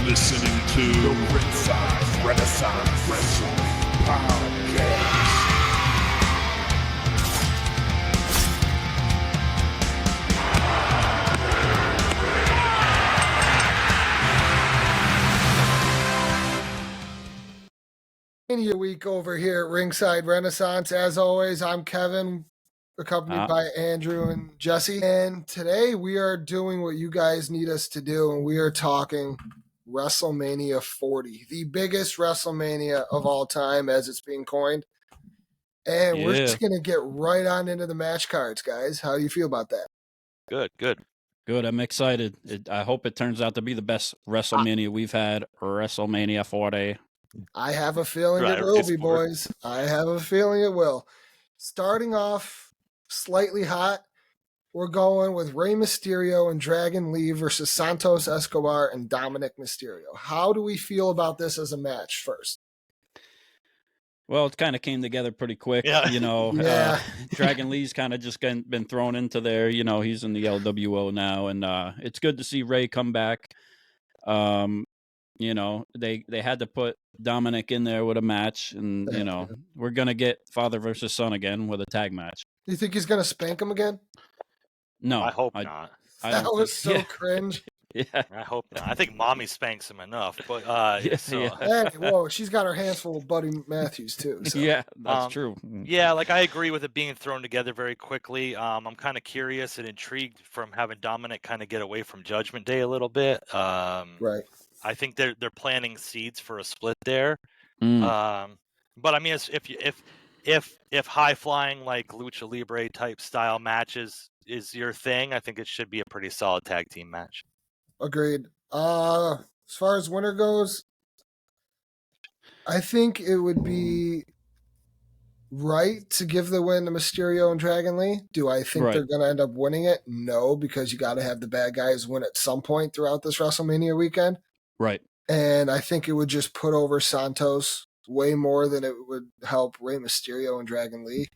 listening to the Ringside Renaissance Wrestling Podcast. Mania week over here at Ringside Renaissance. As always, I'm Kevin, accompanied by Andrew and Jesse. And today we are doing what you guys need us to do, and we are talking WrestleMania 40, the biggest WrestleMania of all time as it's being coined. And we're just going to get right on into the match cards, guys. How do you feel about that? Good. I'm excited. I hope it turns out to be the best WrestleMania we've had, WrestleMania 40. I have a feeling it will be, boys. I have a feeling it will. Starting off slightly hot, we're going with Rey Mysterio and Dragon Lee versus Santos Escobar and Dominic Mysterio. How do we feel about this as a match first? Well, it kind of came together pretty quick, you know. Dragon Lee's kind of just been thrown into there. You know, he's in the LWO now, and it's good to see Rey come back. You know, they had to put Dominic in there with a match, and, you know, we're going to get father versus son again with a tag match. You think he's going to spank him again? No. I hope not. That was so cringe. Yeah. I hope not. I think Mommy spanks him enough. But whoa, she's got her hands full of Buddy Matthews, too. So. Yeah, that's true. Yeah, like I agree with it being thrown together very quickly. I'm kind of curious and intrigued from having Dominic kind of get away from Judgment Day a little bit. Right. I think they're planting seeds for a split there. But I mean, if high flying like Lucha Libre type style matches is your thing, I think it should be a pretty solid tag team match. Agreed. As far as winner goes, I think it would be right to give the win to Mysterio and Dragon Lee. Do I think they're going to end up winning it? No, because you got to have the bad guys win at some point throughout this WrestleMania weekend. Right. And I think it would just put over Santos way more than it would help Rey Mysterio and Dragon Lee.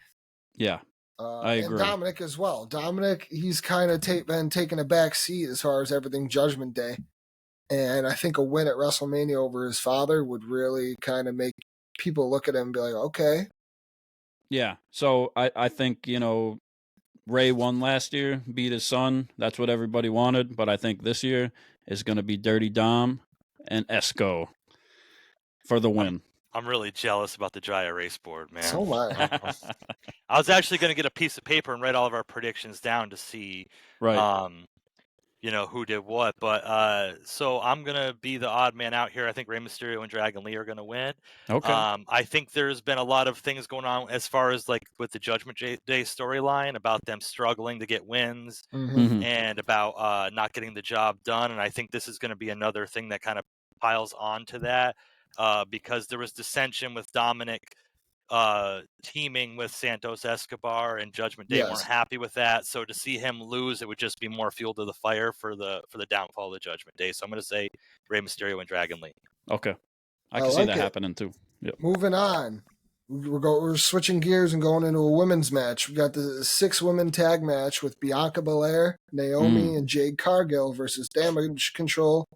Yeah, I agree. And Dominic as well. Dominic, he's kind of been taking a back seat as far as everything Judgment Day. And I think a win at WrestleMania over his father would really kind of make people look at him and be like, okay. Yeah, so I think, you know, Rey won last year, beat his son. That's what everybody wanted. But I think this year is going to be Dirty Dom and Esco for the win. I'm really jealous about the dry erase board, man. So am I. I was actually going to get a piece of paper and write all of our predictions down to see, you know, who did what. But so I'm going to be the odd man out here. I think Rey Mysterio and Dragon Lee are going to win. Okay. I think there's been a lot of things going on as far as like with the Judgment Day storyline about them struggling to get wins and about not getting the job done. And I think this is going to be another thing that kind of piles on to that. Because there was dissension with Dominic teaming with Santos Escobar, and Judgment Day weren't happy with that. So to see him lose, it would just be more fuel to the fire for the downfall of the Judgment Day. So I'm going to say Rey Mysterio and Dragon Lee. Okay, I can see that happening too. Yep. Moving on, we're switching gears and going into a women's match. We got the 6-women tag match with Bianca Belair, Naomi, and Jade Cargill versus Damage Control,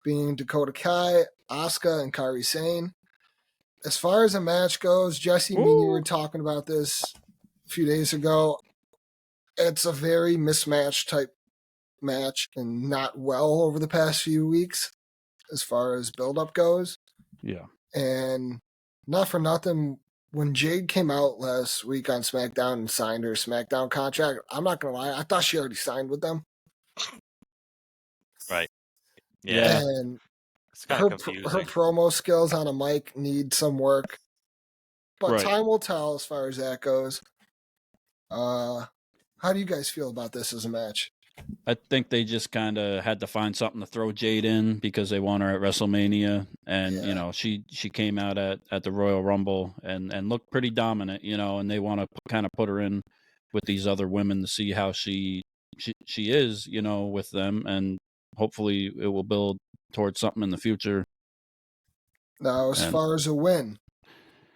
being Dakota Kai, Asuka, and Kairi Sane. As far as a match goes, Jesse, me and you were talking about this a few days ago. It's a very mismatched type match and not well over the past few weeks as far as build-up goes. Yeah. And not for nothing, when Jade came out last week on SmackDown and signed her SmackDown contract, I'm not going to lie, I thought she already signed with them. Right. Yeah. And it's kind of confusing. Her promo skills on a mic need some work. But time will tell as far as that goes. How do you guys feel about this as a match? I think they just kind of had to find something to throw Jade in because they want her at WrestleMania. And, you know, she came out at the Royal Rumble and looked pretty dominant, you know, and they want to kind of put her in with these other women to see how she is, you know, with them. And hopefully it will build towards something in the future. Now, as far as a win,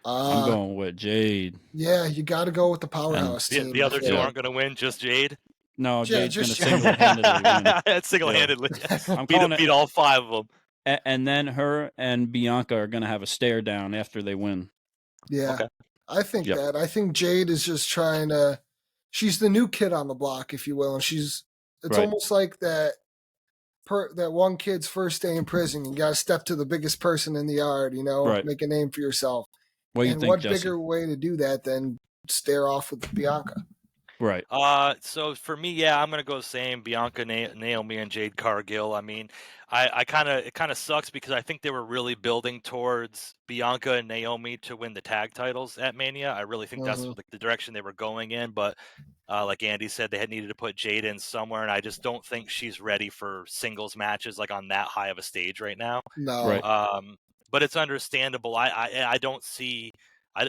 I'm going with Jade. Yeah, you got to go with the powerhouse team. The other two aren't going to win, just Jade? No, Jade's going to single-handedly win. Single-handedly. I'm beat all 5 of them. And then her and Bianca are going to have a stare down after they win. Yeah, Okay. I think Yep. that. I think Jade is just trying to. She's the new kid on the block, if you will, and it's Right. almost like that. That one kid's first day in prison, you got to step to the biggest person in the yard, Right. make a name for yourself. What do you And think, what Jesse? bigger way to do that than stare off with Bianca? Right. So for me, yeah, I'm gonna go the same. Bianca, Naomi, and Jade Cargill. I mean, it kind of sucks because I think they were really building towards Bianca and Naomi to win the tag titles at Mania. I really think that's Mhm. like the direction they were going in. But like Andy said, they had needed to put Jade in somewhere, and I just don't think she's ready for singles matches like on that high of a stage right now. No. Right. But it's understandable. I don't see.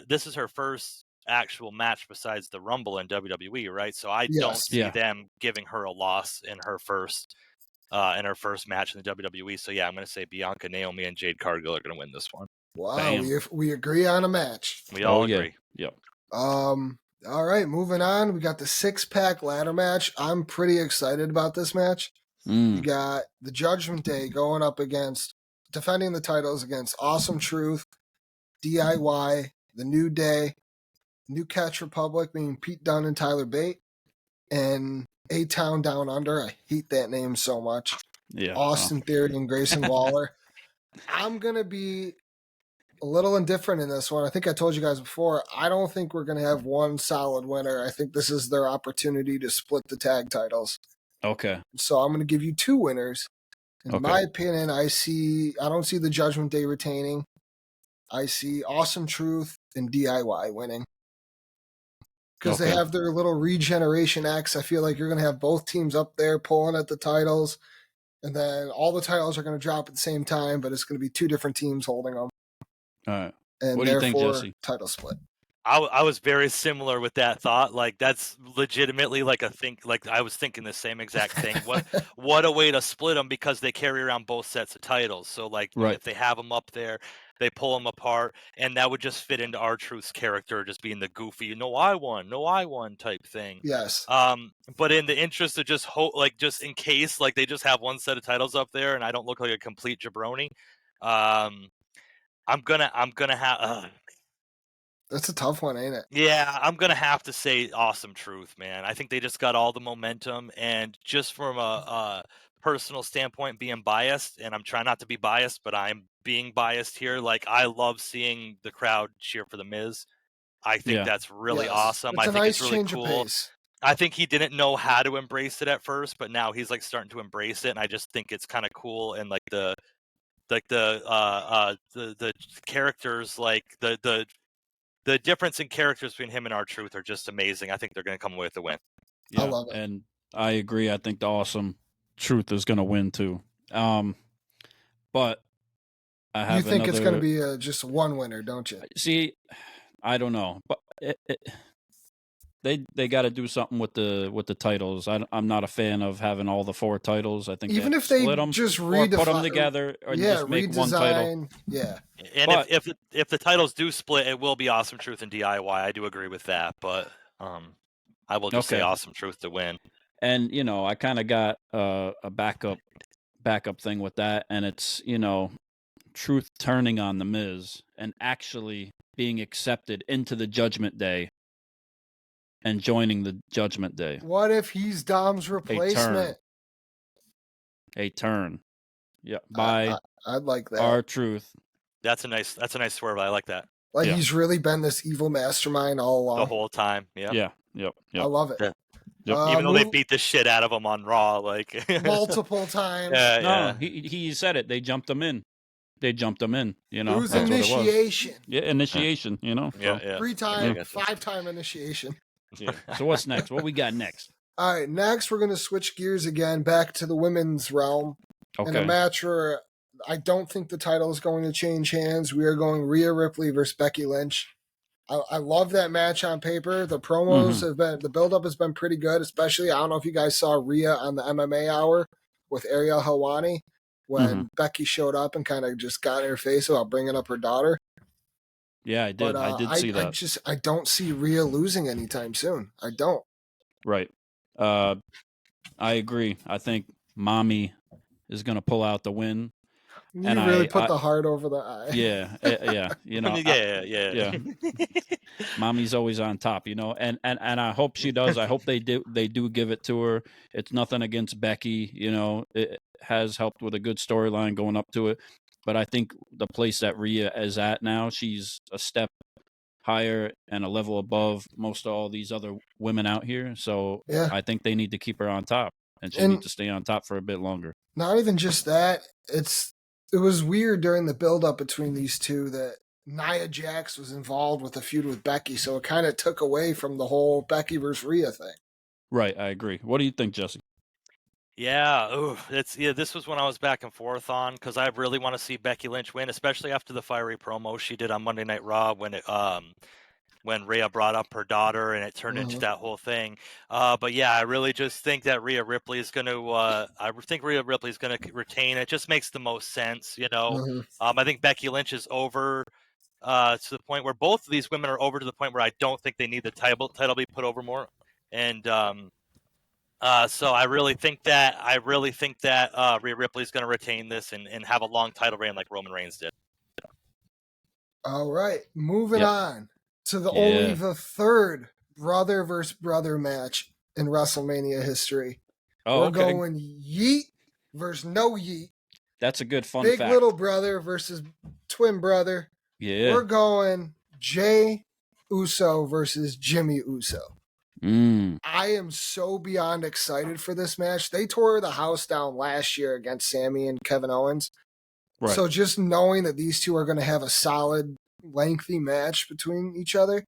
This is her first actual match besides the Rumble in WWE, right? So I don't Yes. see Yeah. them giving her a loss in her first match in the WWE. So yeah, I'm going to say Bianca, Naomi, and Jade Cargill are going to win this one. Wow, Bam. we agree on a match. We all yeah. agree. Yep. All right, moving on. We got the 6-pack ladder match. I'm pretty excited about this match. You got the Judgment Day going up against defending the titles against Awesome Truth, DIY, the New Day, New Catch Republic, meaning Pete Dunne and Tyler Bate, and A-Town Down Under. I hate that name so much. Yeah. Austin Theory and Grayson Waller. I'm going to be a little indifferent in this one. I think I told you guys before, I don't think we're going to have one solid winner. I think this is their opportunity to split the tag titles. Okay. So I'm going to give you 2 winners. In Okay. my opinion, I don't see the Judgment Day retaining. I see Awesome Truth and DIY winning. Because they Okay. have their little Regeneration X. I feel like you're going to have both teams up there pulling at the titles. And then all the titles are going to drop at the same time, but it's going to be 2 different teams holding them. All right. And What do you think, therefore, Jesse? title split. I was very similar with that thought. Like that's legitimately like I was thinking the same exact thing. What a way to split them because they carry around both sets of titles. So like Right. if they have them up there, they pull them apart, and that would just fit into R-Truth's character, just being the goofy, no I won type thing. Yes. But in the interest of just just in case like they just have one set of titles up there, and I don't look like a complete jabroni, I'm gonna have. That's a tough one, ain't it? Yeah, I'm gonna have to say Awesome Truth, man. I think they just got all the momentum, and just from a personal standpoint, being biased, and I'm trying not to be biased, but I'm being biased here. Like I love seeing the crowd cheer for the Miz. I think that's really Yes. awesome. It's I a think nice it's really change cool. of pace. I think he didn't know how to embrace it at first, but now he's like starting to embrace it, and I just think it's kind of cool. And like the characters, like the difference in characters between him and R-Truth are just amazing. I think they're going to come away with the win. Yeah. I love it. And I agree. I think the Awesome Truth is going to win too. But I have You think it's going to another- be just one winner, don't you? See, I don't know, but they got to do something with the titles. I'm not a fan of having all the 4 titles. I think Even have if to they split them just or put them redefine, together or yeah, just make one title. redesign, yeah. And But- if the titles do split, it will be Awesome Truth and DIY. I do agree with that, but I will just say Okay. Awesome Truth to win. And I kind of got a backup thing with that, and it's Truth turning on the Miz and actually being accepted into the Judgment Day and joining the Judgment Day. What if he's Dom's replacement? A turn. Yeah, by I'd like that. R-Truth. That's a nice swerve. I like that. Like yeah. he's really been this evil mastermind all along. The whole time. Yeah. Yeah. Yep. I love it. Yeah. Yep. Even though they beat the shit out of him on Raw, like multiple times. No, he said it. They jumped him in. It was initiation. What it was. Yeah, initiation. Yeah, So, yeah. 3-time, Yeah. 5-time initiation. yeah. So what's next? What we got next? All right, next we're going to switch gears again back to the women's realm. In a Okay. match where I don't think the title is going to change hands. We are going Rhea Ripley versus Becky Lynch. I love that match on paper. The promos have been, the build-up has been pretty good, especially, I don't know if you guys saw Rhea on the MMA Hour with Ariel Helwani when Becky showed up and kind of just got in her face about bringing up her daughter. Yeah, I did. But, I did see that. I don't see Rhea losing anytime soon. I don't. Right. I agree. I think Mommy is going to pull out the win. You and really put the heart over the I. yeah, you know, yeah. mommy's always on top, you know, and I hope she does. I hope they do give it to her. It's nothing against Becky, you know, it has helped with a good storyline going up to it, but I think the place that Rhea is at now, she's a step higher and a level above most of all these other women out here. So Yeah. I think they need to keep her on top, and she And needs to stay on top for a bit longer. not even just that, it was weird during the build up between these two that Nia Jax was involved with a feud with Becky, so it kind of took away from the whole Becky versus Rhea thing. Right, I agree. What do you think, Jesse? Yeah, this was when I was back and forth on, because I really want to see Becky Lynch win, especially after the fiery promo she did on Monday Night Raw when Rhea brought up her daughter and it turned into that whole thing. But yeah, I really just think that Rhea Ripley is going to. I think Rhea Ripley is going to retain. It just makes the most sense, you know. I think Becky Lynch is over to the point where both of these women are over to the point where I don't think they need the title be put over more. And so I really think that Rhea Ripley is going to retain this and have a long title reign like Roman Reigns did. All right, moving on to the Yeah. only the third brother versus brother match in WrestleMania history. Oh, We're okay. going Yeet versus No Yeet. That's a good fun Big fact. little brother versus twin brother. Yeah. We're going Jay Uso versus Jimmy Uso. I am so beyond excited for this match. They tore the house down last year against Sammy and Kevin Owens. Right. So just knowing that these two are going to have a solid, lengthy match between each other,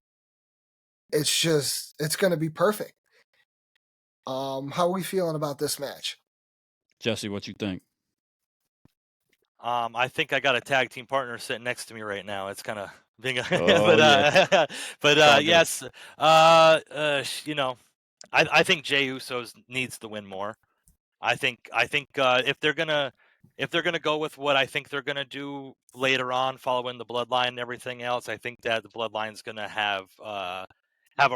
it's going to be perfect. How are we feeling about this match? Jesse, what you think? I think I got a tag team partner sitting next to me right now. It's kind of being, Oh, but yes, you know, I think Jey Usos needs to win more. I think if they're gonna go with what I think they're gonna do later on, following the Bloodline and everything else, I think that the Bloodline's gonna have a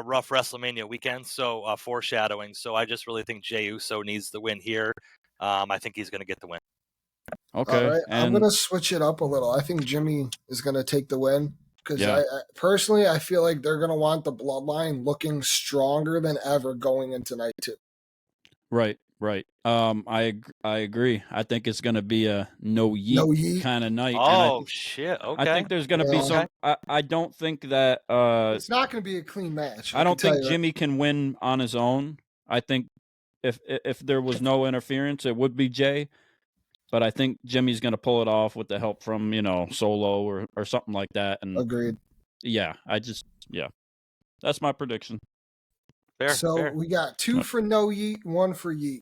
rough WrestleMania weekend. So foreshadowing. So I just really think Jey Uso needs the win here. I think he's gonna get the win. Okay. All right, I'm And going to switch it up a little. I think Jimmy is going to take the win because Yeah. I personally I feel like they're going to want the Bloodline looking stronger than ever going into night 2. right. I agree. I think it's gonna be a no No yeet yeet. kind of night. Oh shit! Okay. I think there's gonna be Yeah. some. I don't think that. It's not going to be a clean match. I don't can tell think you that. Jimmy can win on his own. I think if there was no interference, it would be Jay. But I think Jimmy's going to pull it off with the help from Solo or something like that. And Agreed. yeah, that's my prediction. Fair. So fair. we got 2 for no yeet, 1 for yeet.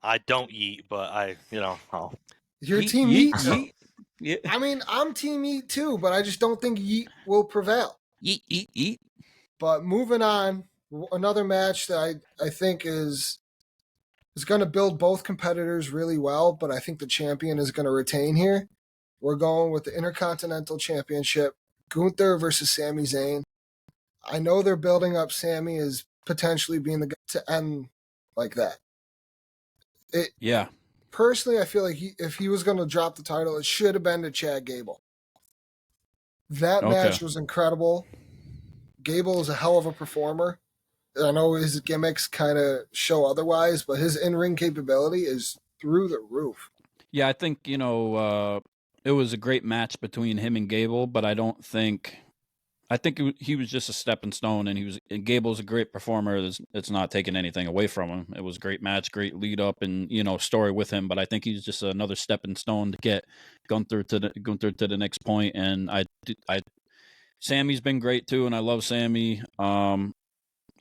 I don't eat, but I'll. Your Yeet, team yeet, yeet. So, yeet. Yeah. I mean, I'm team yeet too, but I just don't think yeet will prevail. Yeet. But moving on, another match that I think is going to build both competitors really well, but I think the champion is going to retain here. We're going with the Intercontinental Championship, Gunther versus Sami Zayn. I know they're building up Sami as potentially being the guy to end like that. Yeah. Personally, I feel like if he was going to drop the title, it should have been to Chad Gable. That match was incredible. Gable is a hell of a performer. I know his gimmicks kind of show otherwise, but his in-ring capability is through the roof. Yeah, I think, it was a great match between him and Gable, but I think he was just a stepping stone, and Gable's a great performer. It's not taking anything away from him. It was a great match, great lead up, and story with him. But I think he's just another stepping stone to get Gunther to the next point. And Sammy's been great too, and I love Sammy.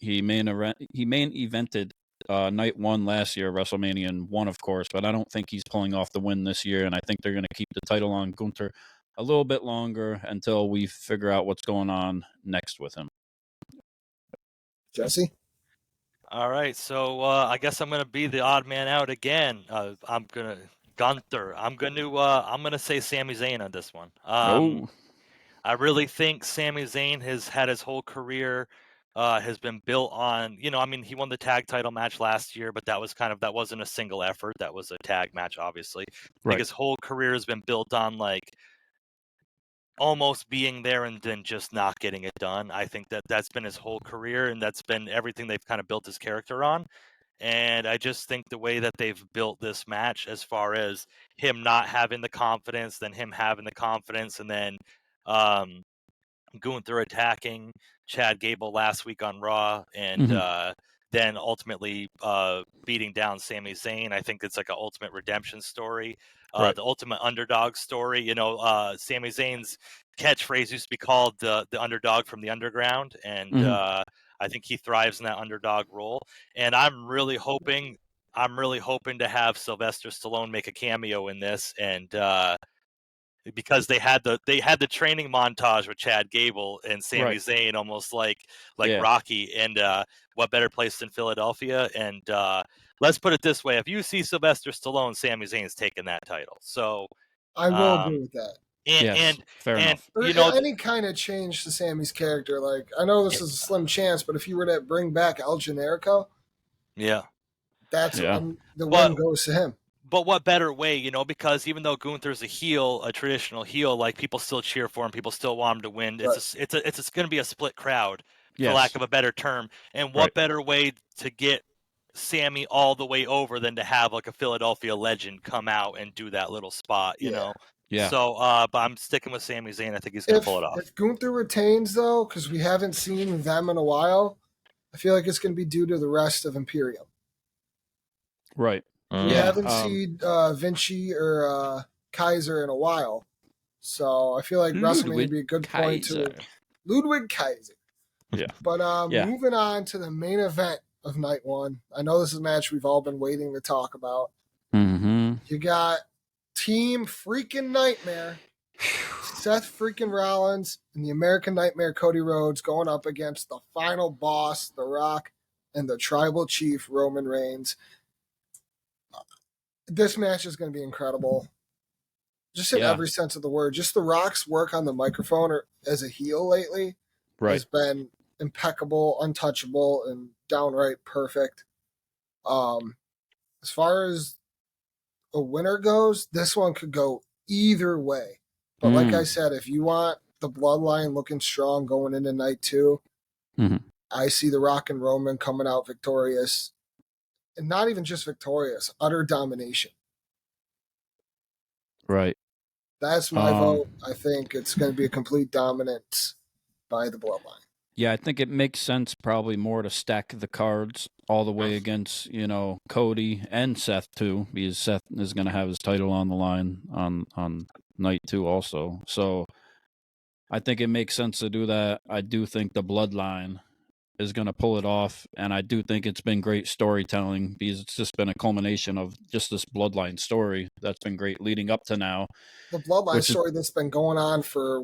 He main evented night 1 last year, WrestleMania, and won, of course. But I don't think he's pulling off the win this year, and I think they're going to keep the title on Gunther a little bit longer until we figure out what's going on next with him. Jesse? All right, so I guess I'm gonna be the odd man out again. Gunther. I'm gonna say Sami Zayn on this one. I really think Sami Zayn has had his whole career has been built on, I mean, he won the tag title match last year, but that wasn't a single effort. That was a tag match, obviously. I Right. think his whole career has been built on like almost being there and then just not getting it done. I think that's been his whole career, and that's been everything they've kind of built his character on. And I just think the way that they've built this match, as far as him not having the confidence, then him having the confidence, and then Gunther attacking Chad Gable last week on Raw, and then ultimately beating down Sami Zayn. I think it's like an ultimate redemption story, Right. the ultimate underdog story. Sami Zayn's catchphrase used to be called the underdog from the underground, and I think he thrives in that underdog role. And I'm really hoping to have Sylvester Stallone make a cameo in this, and because they had the training montage with Chad Gable and Sami Zayn, almost like Yeah. Rocky. And what better place than Philadelphia? And let's put it this way: if you see Sylvester Stallone, Sami Zayn's taking that title. So I will agree with that. Yes, fair enough. Or any kind of change to Sammy's character. Like, I know this is a slim chance, but if you were to bring back El Generico, yeah, that's Yeah. the win goes to him. But what better way, because even though Gunther's a heel, a traditional heel, like people still cheer for him, people still want him to win. It's going to be a split crowd, for lack of a better term. And what better way to get Sammy all the way over than to have like a Philadelphia legend come out and do that little spot, you know? Yeah. So, but I'm sticking with Sami Zayn. I think he's going to pull it off. If Gunther retains, though, because we haven't seen them in a while, I feel like it's going to be due to the rest of Imperium. Right. We haven't seen Vinci or Kaiser in a while. So I feel like WrestleMania would be a good point to Ludwig Kaiser. Yeah. But moving on to the main event of night one. I know this is a match we've all been waiting to talk about. You got Team Freaking Nightmare, Seth freaking Rollins, and the American Nightmare Cody Rhodes going up against the final boss, The Rock, and the Tribal Chief, Roman Reigns. This match is going to be incredible. Just in every sense of the word. Just The Rock's work on the microphone as a heel lately has been impeccable, untouchable, and downright perfect. As far as a winner goes, this one could go either way. But like I said, if you want the bloodline looking strong going into night two, I see The Rock and Roman coming out victorious. And not even just victorious, utter domination. Right. That's my vote. I think it's going to be a complete dominance by the bloodline. Yeah, I think it makes sense probably more to stack the cards all the way against, Cody and Seth too, because Seth is going to have his title on the line on night two also. So I think it makes sense to do that. I do think the bloodline is going to pull it off, and I do think it's been great storytelling because it's just been a culmination of just this bloodline story that's been great leading up to now. The bloodline story that's been going on for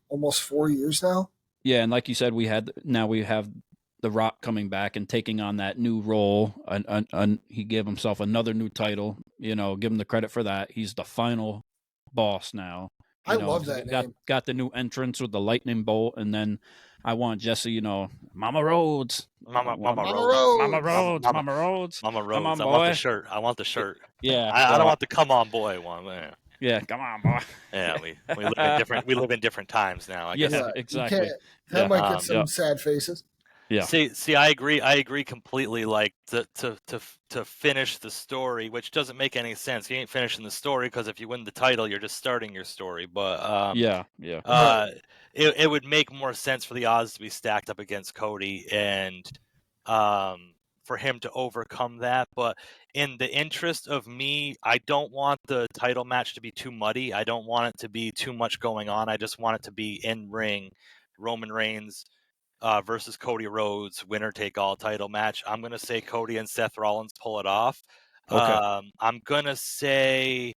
almost 4 years now? Yeah, and like you said, we have The Rock coming back and taking on that new role. He gave himself another new title. Give him the credit for that. He's the final boss now. I love that name. Got the new entrance with the lightning bolt, and then I want Jesse, Mama Rhodes. Mama Rhodes. Mama Rhodes. Mama Rhodes. Come on, I boy. want the shirt. Yeah. I don't want the come on boy one. Man. Yeah, come on, boy. Yeah, we live in different times now. I guess. Yeah, exactly. That might get some sad faces. Yeah. See, I agree completely. Like to finish the story, which doesn't make any sense. You ain't finishing the story because if you win the title, you're just starting your story. But it would make more sense for the odds to be stacked up against Cody and for him to overcome that. But in the interest of me, I don't want the title match to be too muddy. I don't want it to be too much going on. I just want it to be in ring, Roman Reigns versus Cody Rhodes, winner take all title match. I'm gonna say Cody and Seth Rollins pull it off. Okay. I'm gonna say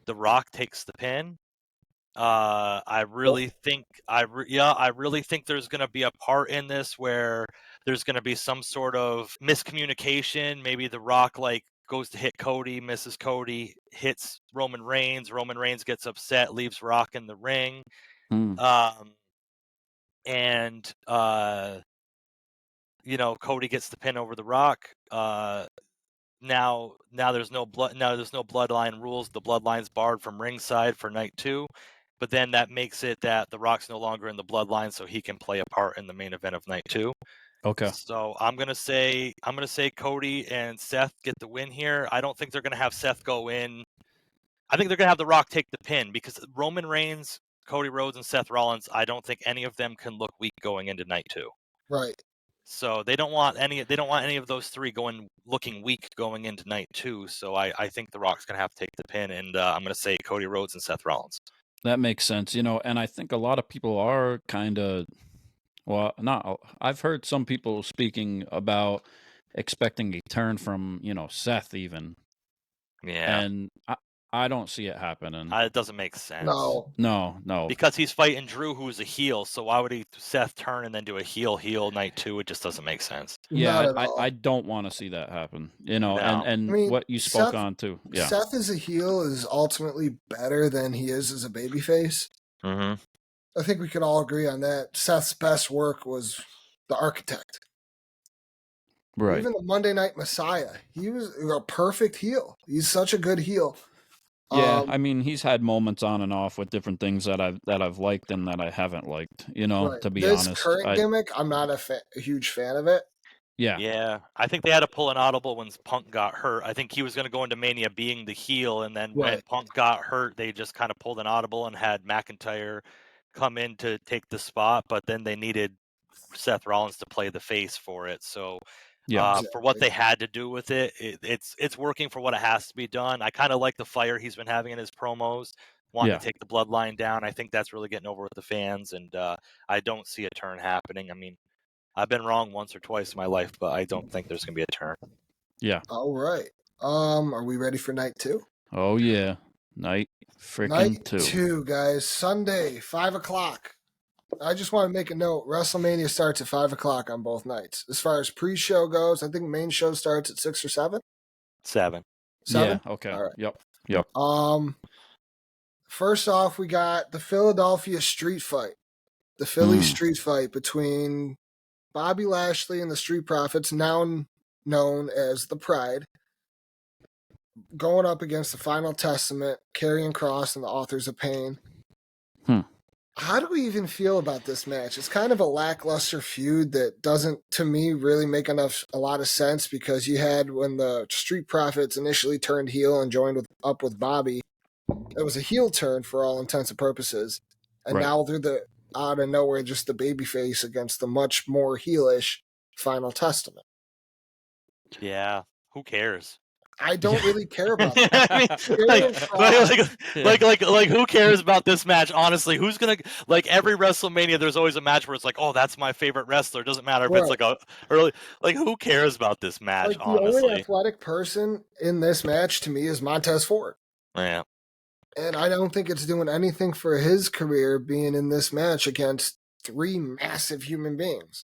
The Rock takes the pin. I really think there's gonna be a part in this where there's gonna be some sort of miscommunication. Maybe The Rock goes to hit Cody, misses Cody, hits Roman Reigns. Roman Reigns gets upset, leaves Rock in the ring. And Cody gets the pin over The Rock. Now there's no bloodline rules. The bloodline's barred from ringside for night 2, but then that makes it that The Rock's no longer in the bloodline, so he can play a part in the main event of night 2. Okay. So I'm gonna say Cody and Seth get the win here. I don't think they're gonna have Seth go in. I think they're gonna have The Rock take the pin because Roman Reigns, Cody Rhodes, and Seth Rollins, I don't think any of them can look weak going into night 2. Right. So they don't want any of those three looking weak going into night 2. So I think The Rock's gonna have to take the pin, and I'm gonna say Cody Rhodes and Seth Rollins. That makes sense, and I think a lot of people are kind of, well, not. I've heard some people speaking about expecting a turn from Seth even, Yeah, and I don't see it happening. it doesn't make sense. No. Because he's fighting Drew, who's a heel. So why would Seth turn and then do a heel night 2? It just doesn't make sense. Not Yeah, at all. I don't want to see that happen. No. And I mean, what you spoke Seth- on too. Yeah. Seth as a heel is ultimately better than he is as a babyface. Mm-hmm. I think we could all agree on that. Seth's best work was the Architect. Right. Even the Monday Night Messiah, he was a perfect heel. He's such a good heel. Yeah, I mean, he's had moments on and off with different things that I've liked and that I haven't liked. right. To be this honest, current gimmick, I'm not a huge fan of it. Yeah, I think they had to pull an audible when Punk got hurt. I think he was going to go into Mania being the heel, and then when Right. Punk got hurt, they just kind of pulled an audible and had McIntyre come in to take the spot, but then they needed Seth Rollins to play the face for it. So Yeah. for what they had to do with it, it's working for what it has to be done. I kind of like the fire he's been having in his promos, wanting Yeah. to take the bloodline down. I think that's really getting over with the fans, and I don't see a turn happening. I mean, I've been wrong once or twice in my life, but I don't think there's going to be a turn. Yeah. All right. Are we ready for night 2? Oh yeah, night freaking Night 2. 2, guys. Sunday, 5:00. I just want to make a note. WrestleMania starts at 5:00 on both nights. As far as pre-show goes, I think main show starts at 6 or 7. 7. 7? Yeah. Okay. All right. Yep. First off, we got the Philadelphia street fight. The Philly street fight between Bobby Lashley and the Street Profits, now known as the Pride, going up against the Final Testament, Karrion Kross, and the Authors of Pain. How do we even feel about this match? It's kind of a lackluster feud that doesn't, to me, really make a lot of sense, because you had, when the Street Profits initially turned heel and joined up with Bobby, it was a heel turn for all intents and purposes. And Right. now they're out of nowhere just the babyface against the much more heelish Final Testament. Yeah, who cares? I don't really care about that. I mean, like, who cares about this match? Honestly, who's gonna every WrestleMania? There's always a match where it's like, oh, that's my favorite wrestler. Doesn't matter if it's like a early. Who cares about this match? Like, the honestly, only athletic person in this match to me is Montez Ford. Yeah. And I don't think it's doing anything for his career being in this match against 3 massive human beings.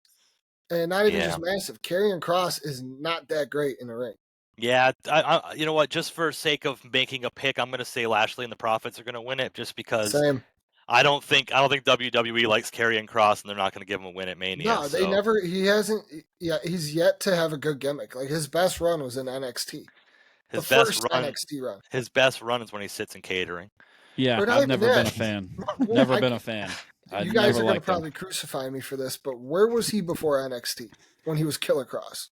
And not even just massive. Karrion Kross is not that great in the ring. Yeah, I you know what? Just for sake of making a pick, I'm going to say Lashley and the Profits are going to win it, just because Same. I don't think WWE likes Karrion Kross, and they're not going to give him a win at Mania. No, they never. He hasn't. Yeah, he's yet to have a good gimmick. Like, his best run was in NXT. His the best first run, NXT run. His best run is when he sits in catering. Yeah, I've never been a fan. Never been a fan. You guys are going to probably crucify me for this, but where was he before NXT when he was Killer Kross?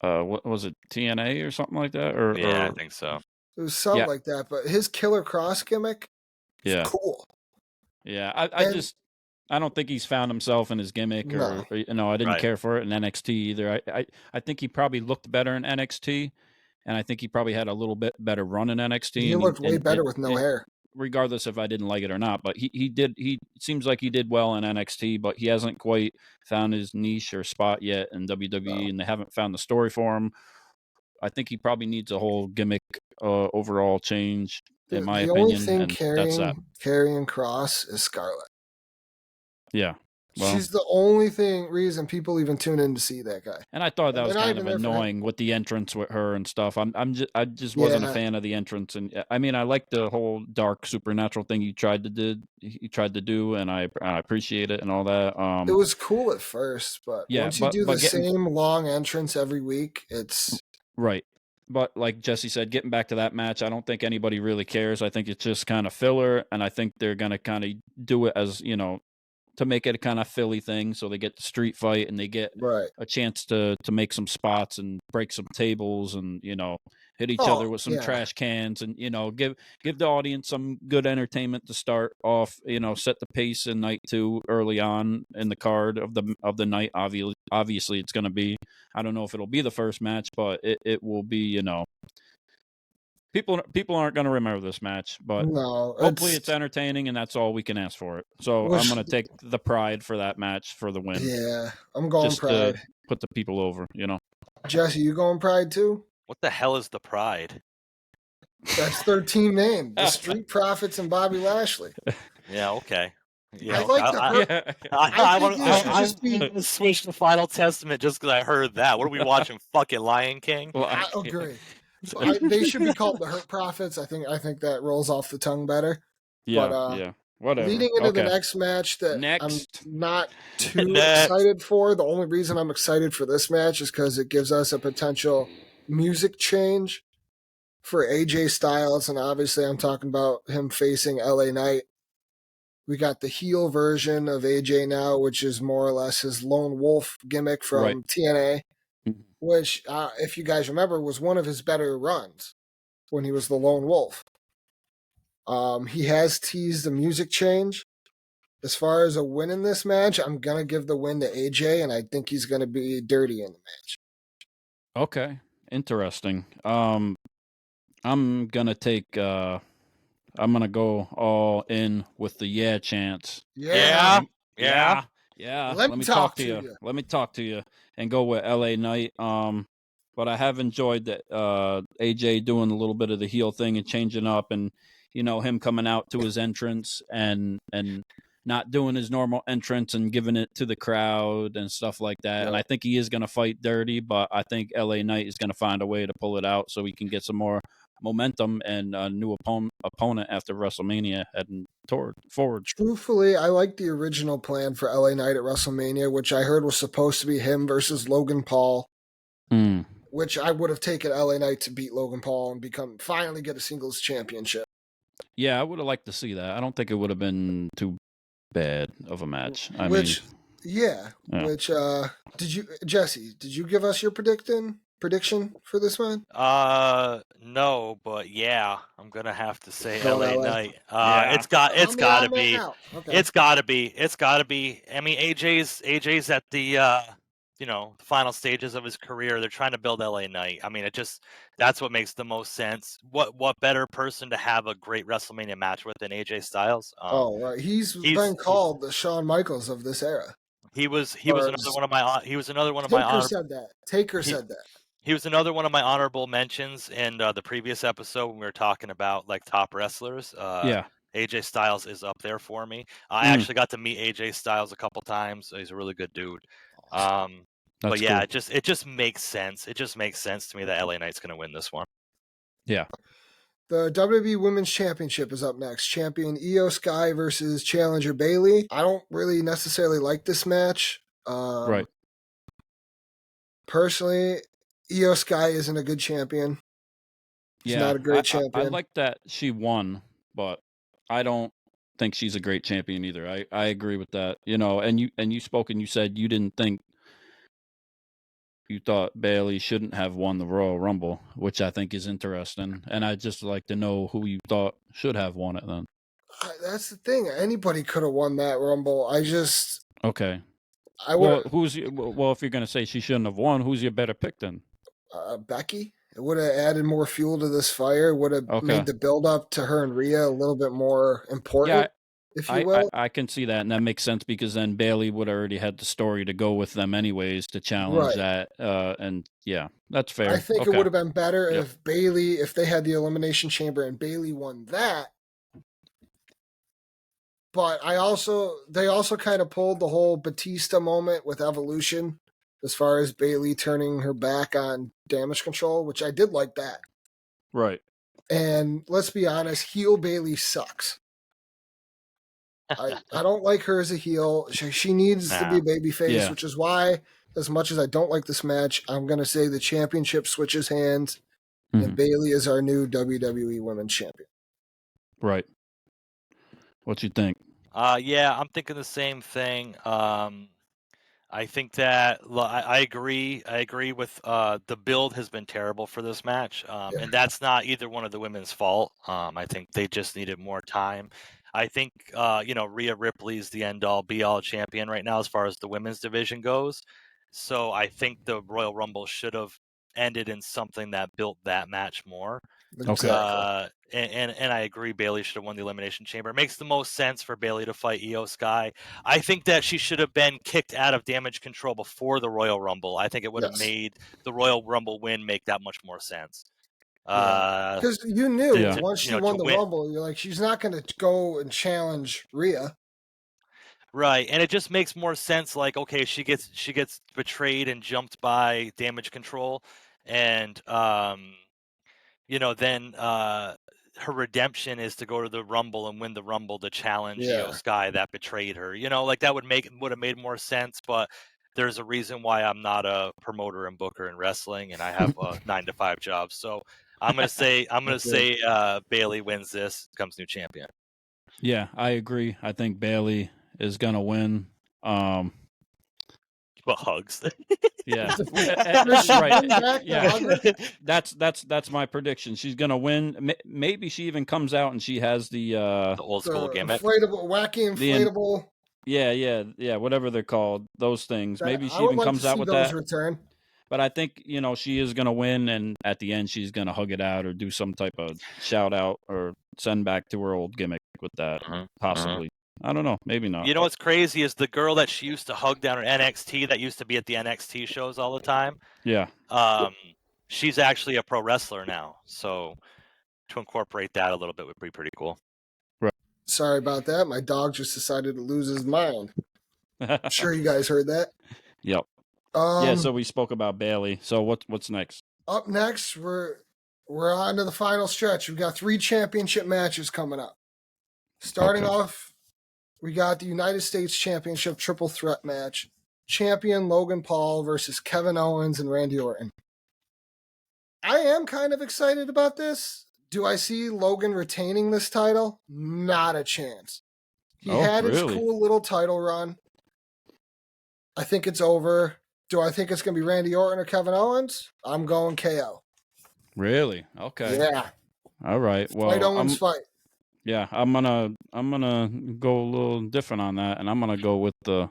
What was it, TNA or something like that? I think so. It was something like that, but his Killer Kross gimmick is cool. Yeah, I don't think he's found himself in his gimmick, or I didn't care for it in NXT either. I think he probably looked better in NXT, and I think he probably had a little bit better run in NXT. He looked way better with no hair. Regardless if I didn't like it or not, but he seems like he did well in NXT, but he hasn't quite found his niche or spot yet in WWE, and they haven't found the story for him. I think he probably needs a whole gimmick overall change, in my opinion. The only thing carrying Kross is Scarlett. Yeah. Well, She's the only reason people even tune in to see that guy. and I thought that And was they're not kind of even there for him. annoying with the entrance with her and stuff. I just wasn't a Yeah. fan of the entrance, and I mean, I like the whole dark supernatural thing you tried to do, and I appreciate it and all that. It was cool at first, but Yeah, once you do but the getting same long entrance every week, it's right. But like Jesse said, getting back to that match, I don't think anybody really cares. I think it's just kind of filler, and I think they're gonna kind of do it as to make it a kind of Philly thing, so they get the street fight and they get right. a chance to make some spots and break some tables and hit each other with some yeah. trash cans and give the audience some good entertainment to start off. Set the pace in night 2 early on in the card of the night. Obviously, it's going to be. I don't know if it'll be the first match, but it will be. People aren't going to remember this match, but No, hopefully it's entertaining, and that's all we can ask for it. So I'm going to take the Pride for that match for the win. Yeah, I'm going just Pride. to put the people over, Jesse, you going Pride too? What the hell is the Pride? That's their team name, the Street Profits and Bobby Lashley. Yeah, okay. Yeah, I like the hurt. I think it should just be switch to Final Testament just because I heard that. What are we watching? Fucking Lion King? I agree. They should be called the Hurt Profits. I think that rolls off the tongue better. Yeah, but, yeah. Whatever. Leading into the next match that I'm not too excited for. The only reason I'm excited for this match is because it gives us a potential music change for AJ Styles, and obviously I'm talking about him facing LA Knight. We got the heel version of AJ now, which is more or less his lone wolf gimmick from TNA, which, if you guys remember, was one of his better runs when he was the lone wolf. He has teased a music change. As far as a win in this match, I'm going to give the win to AJ, and I think he's going to be dirty in the match. Okay. Interesting. I'm going to take... I'm going to go all in with the yeah chance. Yeah. Let me talk to you. Let me talk to you and go with LA Knight. But I have enjoyed that AJ doing a little bit of the heel thing and changing up, and him coming out to his entrance and not doing his normal entrance and giving it to the crowd and stuff like that. Yeah. And I think he is going to fight dirty, but I think LA Knight is going to find a way to pull it out so we can get some more momentum and a new opponent after WrestleMania heading forward. Truthfully, I like the original plan for LA Knight at WrestleMania, which I heard was supposed to be him versus Logan Paul. Which I would have taken LA Knight to beat Logan Paul and finally get a singles championship. Yeah, I would have liked to see that. I don't think it would have been too bad of a match. Which, Jesse, did you give us your prediction for this one? No, but yeah, I'm gonna have to say LA Knight. It's gotta be. Okay. It's gotta be. I mean, AJ's at the the final stages of his career. They're trying to build LA Knight. I mean, that's what makes the most sense. What better person to have a great WrestleMania match with than AJ Styles? Right. He's been called the Shawn Michaels of this era. He was another one of my. He was another one of my. Taker said that. He was another one of my honorable mentions in the previous episode when we were talking about like top wrestlers. AJ Styles is up there for me. I actually got to meet AJ Styles a couple times. He's a really good dude. But yeah, cool. It just makes sense. It just makes sense to me that LA Knight's going to win this one. Yeah. The WWE Women's Championship is up next. Champion Io Sky versus Challenger Bayley. I don't really necessarily like this match. Right. Personally, Io Sky isn't a good champion. She's not a great champion. I like that she won, but I don't think she's a great champion either. I agree with that. And you spoke and you said you didn't think you thought Bayley shouldn't have won the Royal Rumble, which I think is interesting. And I'd just like to know who you thought should have won it then. That's the thing. Anybody could have won that Rumble. Okay. Well, if you're going to say she shouldn't have won, who's your better pick then? Becky. It would have added more fuel to this fire. Would have made the build up to her and Rhea a little bit more important. If you will. I can see that, and that makes sense because then Bayley would have already had the story to go with them anyways to challenge that. And yeah, that's fair. I think it would have been better if they had the Elimination Chamber and Bayley won that. But they also kind of pulled the whole Batista moment with Evolution, as far as Bayley turning her back on Damage Control, which I did like that. Right. And let's be honest, heel Bayley sucks. I don't like her as a heel. She needs to be a babyface, Yeah. which is why, as much as I don't like this match, I'm going to say the championship switches hands, and Bayley is our new WWE Women's Champion. Right. What you think? Yeah, I'm thinking the same thing. I think that I agree. I agree with the build has been terrible for this match, and that's not either one of the women's fault. I think they just needed more time. I think Rhea Ripley's the end all be all champion right now as far as the women's division goes. So I think the Royal Rumble should have ended in something that built that match more. Exactly. And I agree, Bayley should have won the Elimination Chamber. It makes the most sense for Bayley to fight Io Sky. I think that she should have been kicked out of Damage Control before the Royal Rumble. I think it would have made the Royal Rumble win make that much more sense. Because you knew once she won the win. Rumble, you're like, she's not going to go and challenge Rhea. Right, and it just makes more sense. Like, okay, she gets betrayed and jumped by Damage Control, and then her redemption is to go to the Rumble and win the Rumble to challenge Io Sky that betrayed her. Like that would have made more sense, but there's a reason why I'm not a promoter and booker in wrestling, and I have a 9-to-5 job. So I'm gonna say Bayley wins this, becomes new champion. Yeah, I agree. I think Bayley is gonna win. But hugs. Yeah, right. Yeah, that's my prediction. She's gonna win. Maybe she even comes out and she has the old school gimmick, wacky inflatable. Yeah. Whatever they're called, those things. Maybe she even comes out with those that. Return. But I think she is gonna win, and at the end she's gonna hug it out or do some type of shout out or send back to her old gimmick with that. Possibly. I don't know. Maybe not. You know what's crazy is the girl that she used to hug down at NXT that used to be at the NXT shows all the time. Yeah. She's actually a pro wrestler now. So to incorporate that a little bit would be pretty cool. Right. Sorry about that. My dog just decided to lose his mind. I'm sure you guys heard that. Yep. Yeah, so we spoke about Bayley. So what's next? Up next, we're on to the final stretch. We've got 3 championship matches coming up. Starting off, we got the United States Championship Triple Threat match. Champion Logan Paul versus Kevin Owens and Randy Orton. I am kind of excited about this. Do I see Logan retaining this title? Not a chance. He had his cool little title run. I think it's over. Do I think it's going to be Randy Orton or Kevin Owens? I'm going KO. Really? Okay. Yeah. All right. Well, fight Owens fight. Yeah, I'm gonna go a little different on that, and I'm gonna go with the.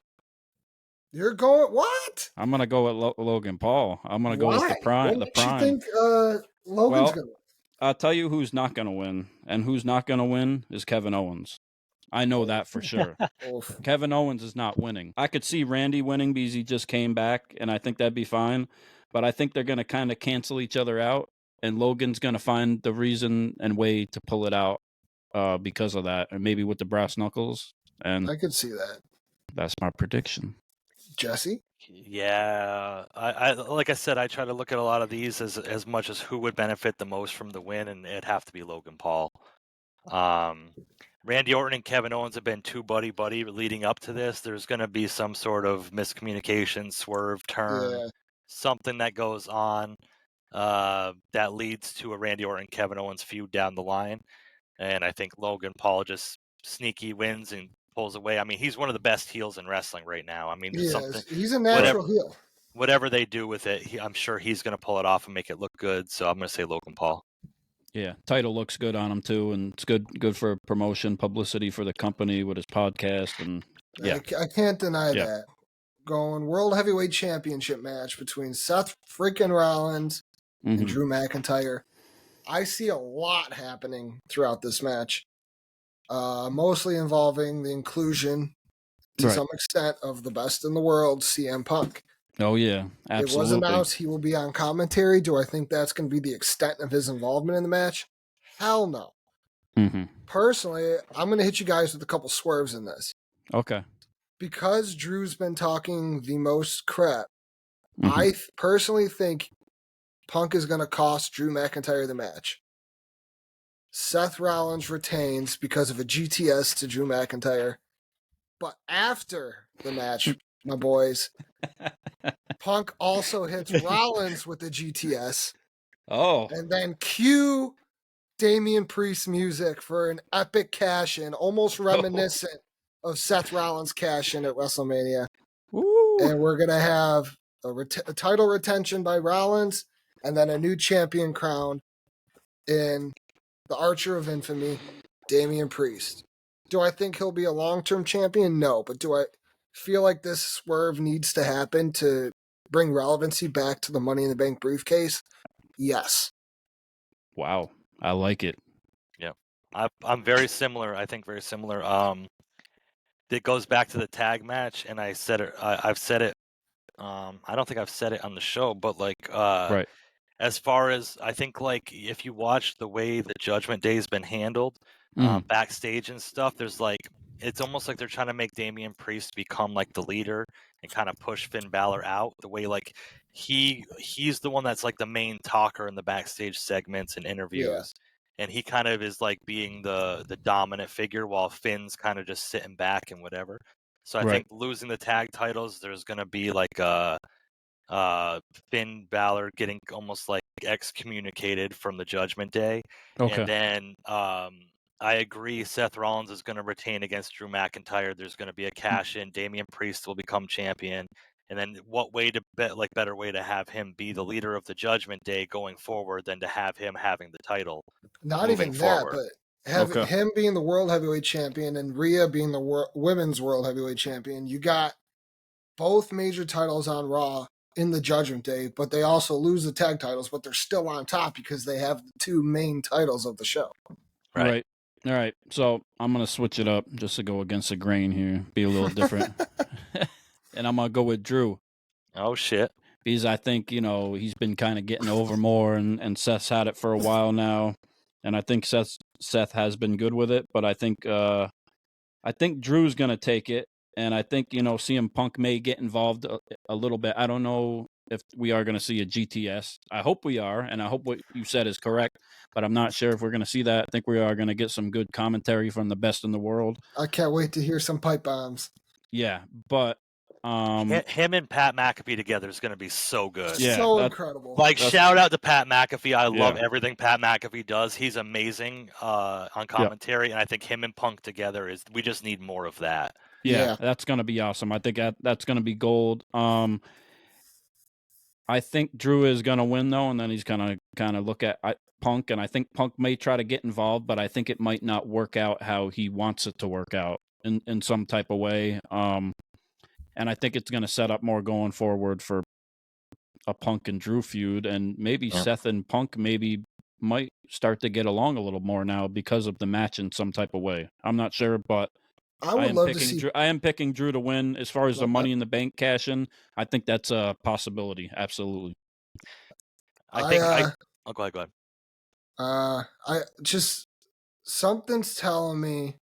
You're going what? I'm gonna go with Logan Paul. I'm gonna go with the prime. What makes you think Logan's gonna? I'll tell you who's not gonna win, and who's not gonna win is Kevin Owens. I know that for sure. Kevin Owens is not winning. I could see Randy winning because he just came back, and I think that'd be fine. But I think they're going to kind of cancel each other out, and Logan's going to find the reason and way to pull it out because of that, and maybe with the brass knuckles. And I could see that. That's my prediction. Jesse? Yeah, I like I said, I try to look at a lot of these as much as who would benefit the most from the win, and it'd have to be Logan Paul. Randy Orton and Kevin Owens have been too buddy leading up to this. There's going to be some sort of miscommunication, swerve, turn, something that goes on that leads to a Randy Orton and Kevin Owens feud down the line. And I think Logan Paul just sneaky wins and pulls away. I mean, he's one of the best heels in wrestling right now. I mean, he's a natural heel. Whatever they do with it, I'm sure he's going to pull it off and make it look good. So I'm going to say Logan Paul. Yeah, title looks good on him too, and it's good for promotion, publicity for the company with his podcast, and yeah, I can't deny that. Going World Heavyweight Championship match between Seth freaking Rollins and Drew McIntyre. I see a lot happening throughout this match, mostly involving the inclusion to some extent of the best in the world, CM Punk. Oh, yeah, absolutely. It was announced he will be on commentary. Do I think that's going to be the extent of his involvement in the match? Hell no. Mm-hmm. Personally, I'm going to hit you guys with a couple swerves in this. Okay. Because Drew's been talking the most crap, Mhm. I personally think Punk is going to cost Drew McIntyre the match. Seth Rollins retains because of a GTS to Drew McIntyre. But after the match, my boys, Punk also hits Rollins with the GTS. Oh. And then cue Damian Priest music for an epic cash-in, almost reminiscent of Seth Rollins' cash-in at WrestleMania. Woo. And we're going to have a title retention by Rollins and then a new champion crowned in the Archer of Infamy, Damian Priest. Do I think he'll be a long-term champion? No. But do I feel like this swerve needs to happen to bring relevancy back to the Money in the Bank briefcase? Yes. Wow. I like it. Yeah, I'm very similar. I think very similar. It goes back to the tag match, and I said it. I've said it. I don't think I've said it on the show, but like, Right. as far as I think, like, if you watch the way the Judgment Day has been handled, Mhm. backstage and stuff, there's like, it's almost like they're trying to make Damian Priest become like the leader and kind of push Finn Balor out. The way like he's the one that's like the main talker in the backstage segments and interviews. And he kind of is like being the dominant figure while Finn's kind of just sitting back and whatever. So I Right. think losing the tag titles, there's gonna be like Finn Balor getting almost like excommunicated from the Judgment Day. Okay. And then I agree Seth Rollins is going to retain against Drew McIntyre. There's going to be a cash in. Damian Priest will become champion. And then what way to bet, like better way to have him be the leader of the Judgment Day going forward than to have him having the title. Not moving even forward. that, but have Okay. him being the world heavyweight champion and Rhea being the women's world heavyweight champion. You got both major titles on Raw in the Judgment Day, but they also lose the tag titles, but they're still on top because they have the two main titles of the show. Right. All right. So I'm gonna switch it up just to go against the grain here, be a little different, and I'm gonna go with Drew Oh shit. because I think he's been kind of getting over more, and Seth's had it for a while now, and I think Seth has been good with it, but I think Drew's gonna take it, and I think CM Punk may get involved a little bit. I don't know if we are going to see a GTS. I hope we are, and I hope what you said is correct, but I'm not sure if we're going to see that. I think we are going to get some good commentary from the best in the world. I can't wait to hear some pipe bombs. Yeah, but Him and Pat McAfee together is going to be so good. Yeah, so that's- incredible. Like, That's- shout out to Pat McAfee. I love Yeah. everything Pat McAfee does. He's amazing on commentary, and I think him and Punk together we just need more of that. yeah, Yeah. that's going to be awesome. I think that's going to be gold. I think Drew is going to win though, and then he's going to kind of look at Punk, and I think Punk may try to get involved, but I think it might not work out how he wants it to work out in some type of way. And I think it's going to set up more going forward for a Punk and Drew feud, and maybe Yeah. Seth and Punk might start to get along a little more now because of the match in some type of way. I'm not sure, but I would love to picking see. Drew. I am picking Drew to win. As far as the Love Money that. in the Bank cash in, I think that's a possibility. Absolutely. I think. Oh, go ahead. I just something's telling me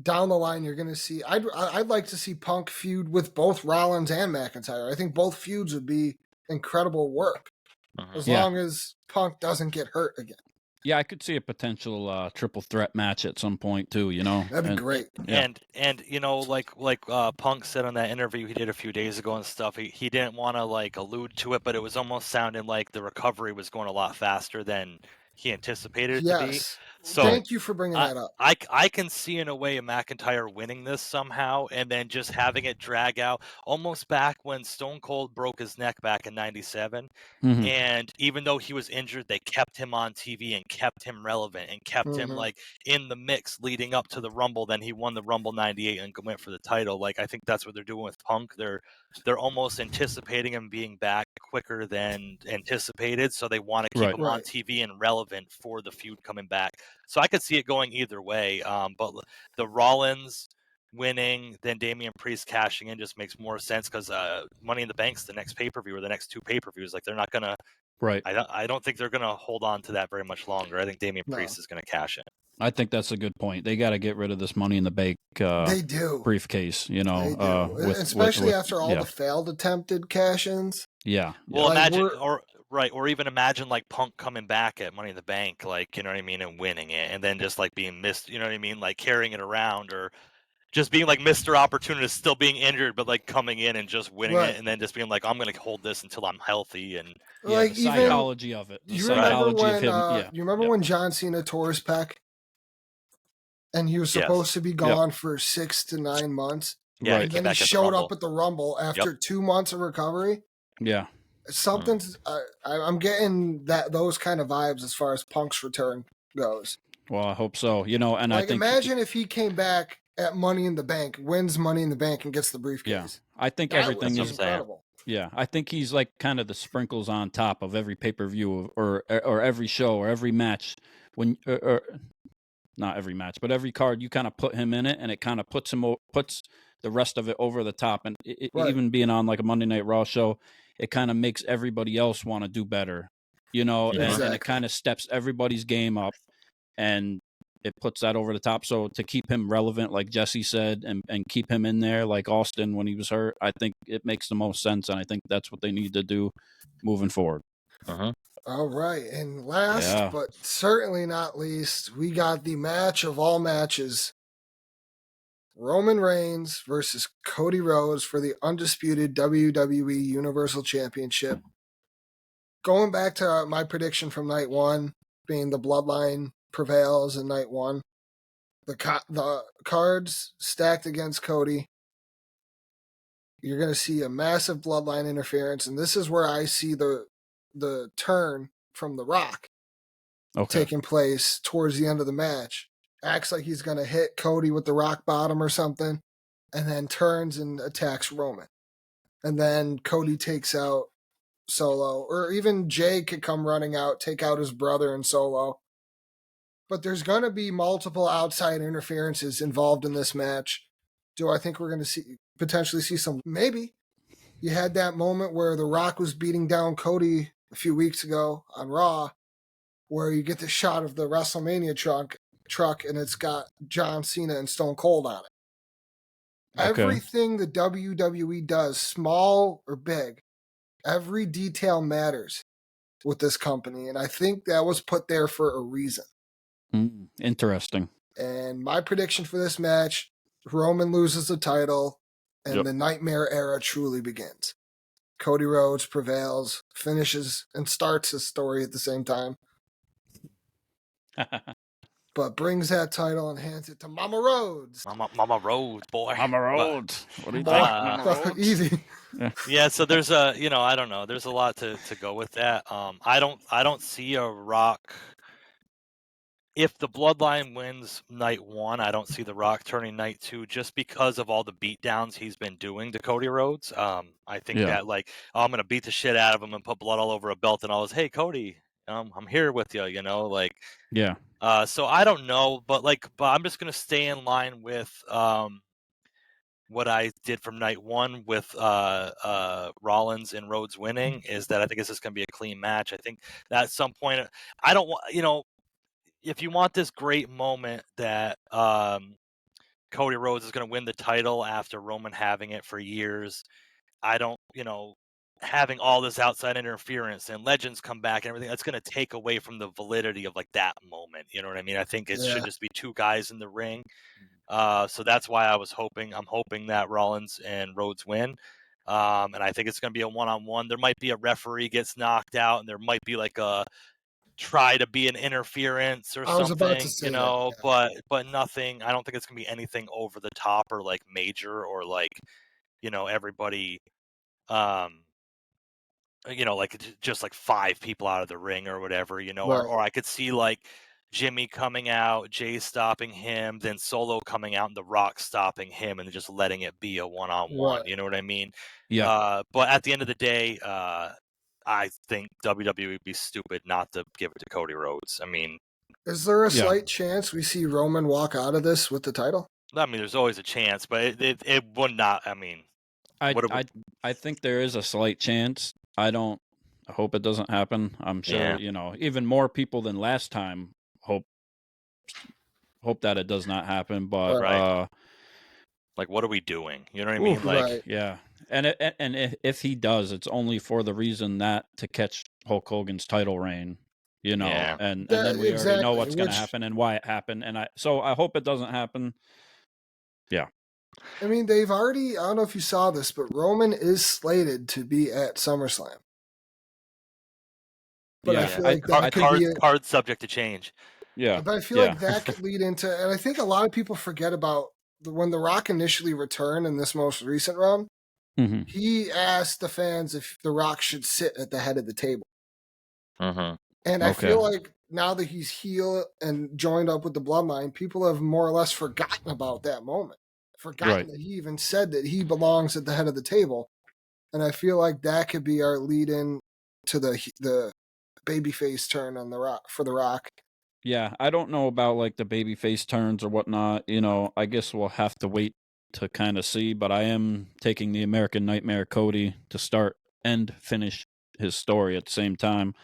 down the line you're going to see. I'd like to see Punk feud with both Rollins and McIntyre. I think both feuds would be incredible work as Yeah. long as Punk doesn't get hurt again. Yeah, I could see a potential triple threat match at some point too. That'd be great. Yeah. And like Punk said on that interview he did a few days ago and stuff, he didn't want to like allude to it, but it was almost sounding like the recovery was going a lot faster than he anticipated it to be. Yes. So Thank you for bringing that up. I can see in a way a McIntyre winning this somehow and then just having it drag out almost back when Stone Cold broke his neck back in '97. Mhm. And even though he was injured, they kept him on TV and kept him relevant and kept him Mhm. like in the mix leading up to the Rumble. Then he won the Rumble '98 and went for the title. Like I think that's what they're doing with Punk. They're almost anticipating him being back quicker than anticipated, so they want to keep Right. him on Right. TV and relevant for the feud coming back. So I could see it going either way. But the Rollins winning, then Damian Priest cashing in just makes more sense because Money in the Bank's the next pay-per-view or the next two pay-per-views. Like they're not gonna. Right. I don't think they're gonna hold on to that very much longer. I think Damian No. Priest is gonna cash in. I think that's a good point. They got to get rid of this Money in the Bank They do. briefcase, They do. Especially after all the failed attempted cash-ins. Yeah. Well, Like, imagine, or even imagine like Punk coming back at Money in the Bank, like, you know what I mean, and winning it, and then just like being missed, you know what I mean, like carrying it around, or just being like Mr. Opportunist, still being injured, but like coming in and just winning Right. it, and then just being like, I'm gonna hold this until I'm healthy, and Yeah, like the even psychology of it. The you remember psychology when of him. you remember when John Cena tore his pec, and he was supposed to be gone for 6 to 9 months. Yeah, Right. he And came then he back at the showed Rumble. up at the Rumble after 2 months of recovery. Yeah. Something's I'm getting those kind of vibes as far as Punk's return goes. Well, I hope so. You know, and Like, I think imagine if he came back at Money in the Bank, wins Money in the Bank, and gets the briefcase. Yeah, I think That everything would is be incredible. Yeah, I think he's like kind of the sprinkles on top of every pay-per-view or every show or every match. When or not every match, but every card, you kind of put him in it, and it kind of puts the rest of it over the top. And Right. even being on like a Monday Night Raw show, it kind of makes everybody else want to do better, you know, and it Exactly. kind of steps everybody's game up, and it puts that over the top. So to keep him relevant, like Jesse said, and keep him in there like Austin when he was hurt, I think it makes the most sense, and I think that's what they need to do moving forward. All right, and last Yeah. but certainly not least, we got the match of all matches. Roman Reigns versus Cody Rhodes for the undisputed WWE Universal Championship. Going back to my prediction from night one, being the Bloodline prevails in night one, the cards stacked against Cody, you're going to see a massive Bloodline interference, and this is where I see the turn from The Rock taking place towards the end of the match. Acts like he's going to hit Cody with the rock bottom or something, and then turns and attacks Roman. And then Cody takes out Solo, or even Jay could come running out, take out his brother and Solo. But there's going to be multiple outside interferences involved in this match. Do I think we're going to potentially see some? Maybe. You had that moment where The Rock was beating down Cody a few weeks ago on Raw, where you get the shot of the WrestleMania truck and it's got John Cena and Stone Cold on it. Okay. Everything the WWE does, small or big, every detail matters with this company, and I think that was put there for a reason. Interesting. And my prediction for this match, Roman loses the title, and the Nightmare Era truly begins. Cody Rhodes prevails, finishes, and starts his story at the same time. But brings that title and hands it to Mama Rhodes. Mama Rhodes, boy. Mama Rhodes. What do you Boy, think, Mama Rhodes? easy. Yeah, so there's a, I don't know. There's a lot to go with that. I don't see a Rock. If the Bloodline wins night one, I don't see the Rock turning night two, just because of all the beatdowns he's been doing to Cody Rhodes. I think that like, I'm gonna beat the shit out of him and put blood all over a belt and all this. Hey, Cody, I'm here with you. Like. Yeah. So I don't know, but I'm just gonna stay in line with what I did from night one with Rollins and Rhodes winning, is that I think this is going to be a clean match. I think that at some point, I don't want, if you want this great moment that Cody Rhodes is going to win the title after Roman having it for years, I don't, having all this outside interference and legends come back and everything, that's going to take away from the validity of like that moment. You know what I mean? I think it should just be two guys in the ring. So that's why I'm hoping that Rollins and Rhodes win. And I think it's going to be a one-on-one. There might be a referee gets knocked out, and there might be like a try to be an interference or I was something, about to say that, but nothing. I don't think it's going to be anything over the top or like major or like, everybody, like just like 5 people out of the ring or whatever, Right. or I could see like Jimmy coming out, Jay stopping him, then Solo coming out and The Rock stopping him, and just letting it be a one-on-one. Right. You know what I mean? Yeah. But at the end of the day, I think WWE would be stupid not to give it to Cody Rhodes. I mean, is there a slight chance we see Roman walk out of this with the title? I mean, there's always a chance, but it would not. I mean, I think there is a slight chance. I hope it doesn't happen. I'm sure, even more people than last time hope hope that it does not happen. But Right. Like, what are we doing? You know what I mean? oof, Like, Right. yeah. And if he does, it's only for the reason that to catch Hulk Hogan's title reign, you know, yeah. and then we already know Exactly. what's going to Which, happen and why it happened. And so I hope it doesn't happen. Yeah. I mean, they've already, I don't know if you saw this, but Roman is slated to be at SummerSlam. But I Yeah. feel I like that could be Card subject to change. yeah. But I feel Yeah. like that could lead into, and I think a lot of people forget about when The Rock initially returned in this most recent run, Mhm. he asked the fans if The Rock should sit at the head of the table. Mm-hmm. And I Okay. feel like now that he's heel and joined up with the Bloodline, people have more or less forgotten about that moment. Forgotten Right. that he even said that he belongs at the head of the table. And I feel like that could be our lead in to the babyface turn on The Rock for The Rock. Yeah, I don't know about like the babyface turns or whatnot. You know, I guess we'll have to wait to kind of see. But I am taking the American Nightmare Cody to start and finish his story at the same time.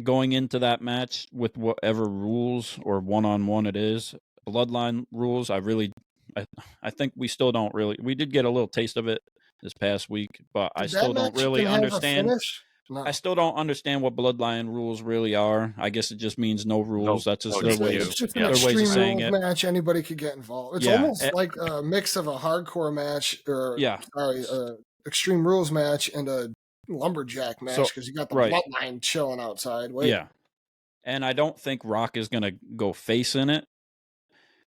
Going into that match with whatever rules or one-on-one it is, bloodline rules, I think we still don't really. We did get a little taste of it this past week, but I Did that still don't match really even have a understand. finish? No. I still don't understand what bloodline rules really are. I guess it just means no rules. That's just no their dispute. ways. It's just an Yeah. Their ways of extreme saying rules it. match. Anybody could get involved. It's Yeah, almost like a mix of a hardcore match, or yeah. sorry, extreme rules match and a lumberjack match So because you got the right, bloodline chilling outside. Wait, yeah. And I don't think Rock is gonna go face in it,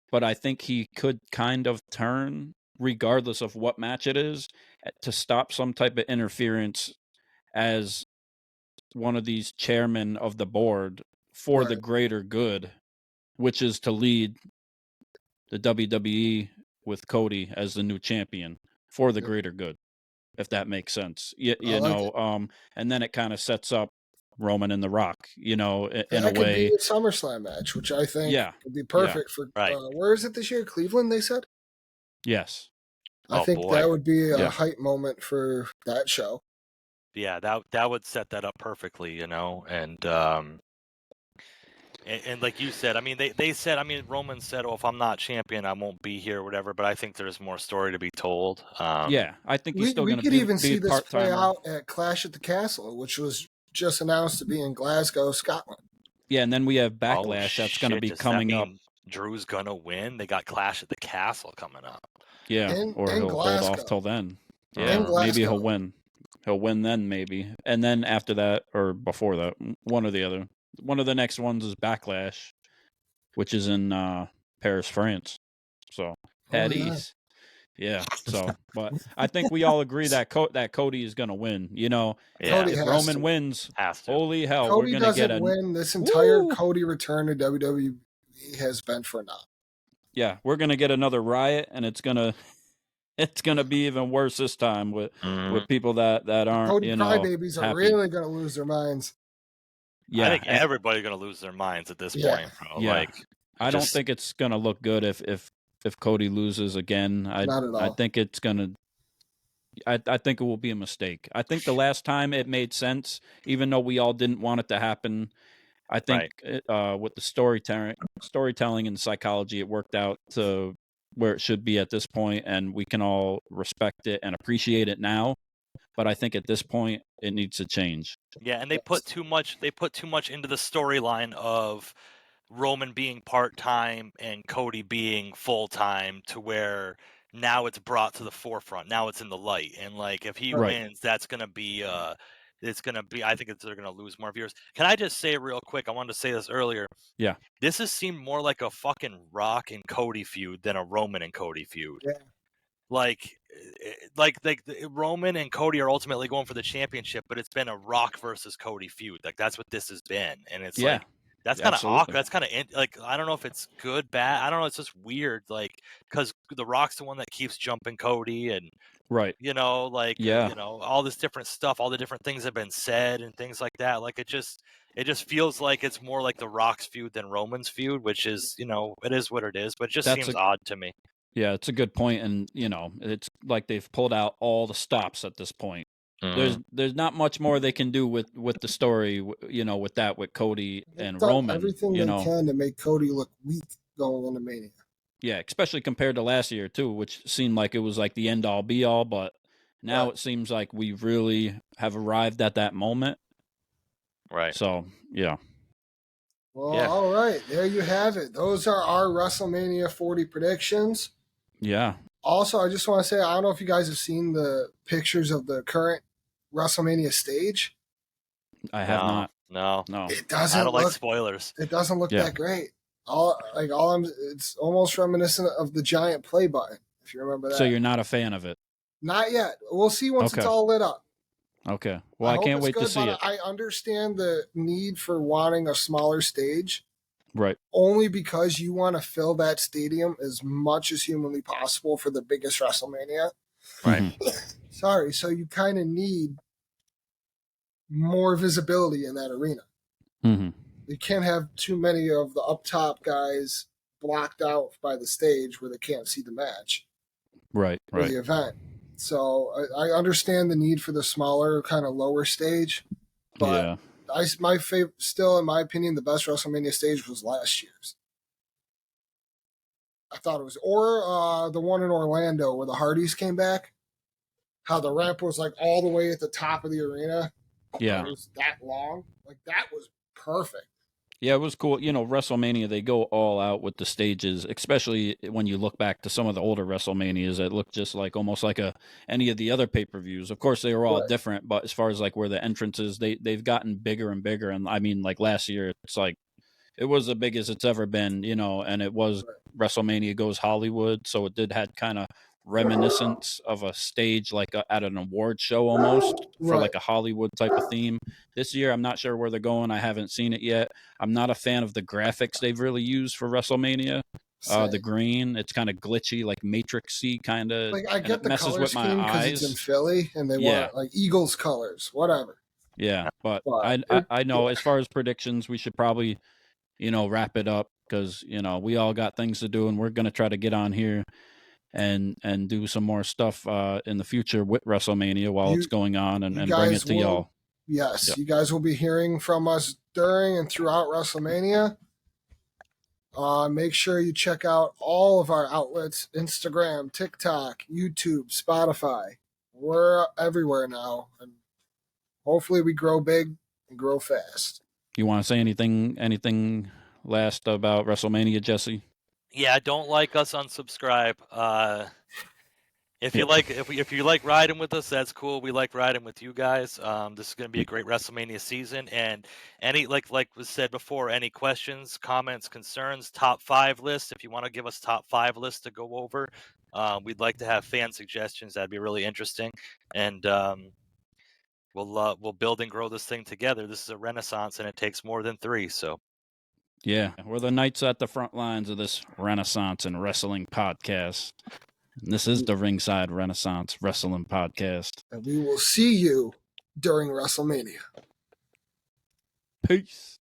but I think he could kind of turn, regardless of what match it is, to stop some type of interference as one of these chairmen of the board for the right? greater good, which is to lead the WWE with Cody as the new champion for the Yep. greater good, if that makes sense. You I like it. and then it kind of sets up Roman and The Rock, you know, in a That could be way. a SummerSlam match, which I think Yeah, would be yeah, perfect for. Right. Where is it this year? Cleveland, they said. yes, I Oh think boy. that would be a Yeah. hype moment for that show. Yeah, that would set that up perfectly, you know, and like you said, I mean, they said, I mean, Roman said, "Oh, if I'm not champion, I won't be here, or whatever." But I think there's more story to be told. Yeah, I think he's still We going could to even be see a this part play timer. out at Clash at the Castle, which was just announced to be in Glasgow, Scotland. Yeah, and then we have Oh Backlash that's going to shit! be Does that coming up. mean Drew's gonna win? They got Clash at the Castle coming up. Yeah, or In he'll hold off Glasgow. till then. In Yeah, maybe he'll Glasgow. win. He'll win then, maybe, and then after that or before that, one or the other. One of the next ones is Backlash, which is in Paris, France. So Oh yeah. Paris. Yeah. So, but I think we all agree that that Cody is going to win. You know, Yeah, Cody if has Roman to. wins, has to. holy hell, we're Cody going to get doesn't a win. This entire woo! Cody return to WWE has been for naught. Yeah, we're going to get another riot, and it's gonna be even worse this time with Mhm. people that aren't, Cody you know, crybabies are happy. really going to lose their minds. Yeah, I think everybody's gonna lose their minds at this Yeah. point, bro. yeah. Like, I don't just think it's gonna look good if Cody loses again. Not at I all. think it's gonna. I think it will be a mistake. I think the last time it made sense, even though we all didn't want it to happen. I think with the storytelling and psychology, it worked out to where it should be at this point, and we can all respect it and appreciate it now. But I think at this point, it needs to change. yeah, and they put too much. They put too much into the storyline of Roman being part time and Cody being full time, to where now it's brought to the forefront. Now it's in the light, and like if he Right. wins, that's gonna be it's gonna be. I think they're gonna lose more viewers. Can I just say real quick? I wanted to say this earlier. Yeah. This has seemed more like a fucking Rock and Cody feud than a Roman and Cody feud. Yeah. Roman and Cody are ultimately going for the championship, but it's been a Rock versus Cody feud. Like that's what this has been, and it's Yeah. like that's kind of Absolutely. awkward. That's kind of like I don't know if it's good, bad. I don't know. It's just weird, like because the Rock's the one that keeps jumping Cody, and Right. you know, like Yeah. you know, all this different stuff, all the different things have been said and things like that. Like it just feels like it's more like the Rock's feud than Roman's feud, which is, you know, it is what it is, but it just That's seems a odd to me. Yeah, it's a good point, and you know, it's like they've pulled out all the stops at this point. There's not much more they can do with the story, with Cody They've and done Roman, everything they can to make Cody look weak going into Mania. Yeah, especially compared to last year too, which seemed like it was like the end all be all, but now it seems like we really have arrived at that moment. Right. So, yeah. Well, all right. There you have it. Those are our WrestleMania 40 predictions. Yeah. Also, I just want to say, I don't know if you guys have seen the pictures of the current WrestleMania stage. I have not. No. It doesn't I don't look like spoilers. It doesn't look that great. It's almost reminiscent of the giant play button, if you remember that. So you're not a fan of it? Not yet. We'll see once it's all lit up. Okay. Well, I can't wait to see it. I understand the need for wanting a smaller stage. Right. Only because you want to fill that stadium as much as humanly possible for the biggest WrestleMania. Right. Sorry. So you kind of need more visibility in that arena. Mm-hmm. You can't have too many of the up top guys blocked out by the stage where they can't see the match. Right. Or the event. So I understand the need for the smaller, kind of lower stage. But my favorite, still, in my opinion, the best WrestleMania stage was last year's. I thought it was, or the one in Orlando where the Hardys came back. How the ramp was like all the way at the top of the arena. Yeah. It was that long. Like that was perfect. Yeah, it was cool. WrestleMania, they go all out with the stages, especially when you look back to some of the older WrestleManias that look just like almost like any of the other pay-per-views. Of course, they were all different, but as far as like where the entrances, they've gotten bigger and bigger. And I mean, like last year, it's like it was the biggest it's ever been, and it was WrestleMania Goes Hollywood, so it did had kind of reminiscence of a stage like at an award show almost for like a Hollywood type of theme. This year, I'm not sure where they're going. I haven't seen it yet. I'm not a fan of the graphics they've really used for WrestleMania. The green, it's kind of glitchy, like Matrix-y kind of. Like I get the messes color with my scheme because eyes. it's in Philly and they want like Eagles colors, whatever. Yeah, but I know as far as predictions, we should probably wrap it up because we all got things to do and we're gonna try to get on here and do some more stuff in the future with WrestleMania while it's going on and bring it to y'all. Yes, you guys will be hearing from us during and throughout WrestleMania. Make sure you check out all of our outlets: Instagram, TikTok, YouTube, Spotify. We're everywhere now, and hopefully we grow big and grow fast. You want to say anything last about WrestleMania, Jesse? Yeah, don't like us, unsubscribe. If you like riding with us, that's cool. We like riding with you guys. This is going to be a great WrestleMania season, and any like was said before, any questions, comments, concerns, top 5 lists. If you want to give us top 5 lists to go over, we'd like to have fan suggestions. That'd be really interesting, and we'll build and grow this thing together. This is a renaissance, and it takes more than 3. So. Yeah, we're the knights at the front lines of this Renaissance and Wrestling podcast. And this is the Ringside Renaissance Wrestling podcast. And we will see you during WrestleMania. Peace.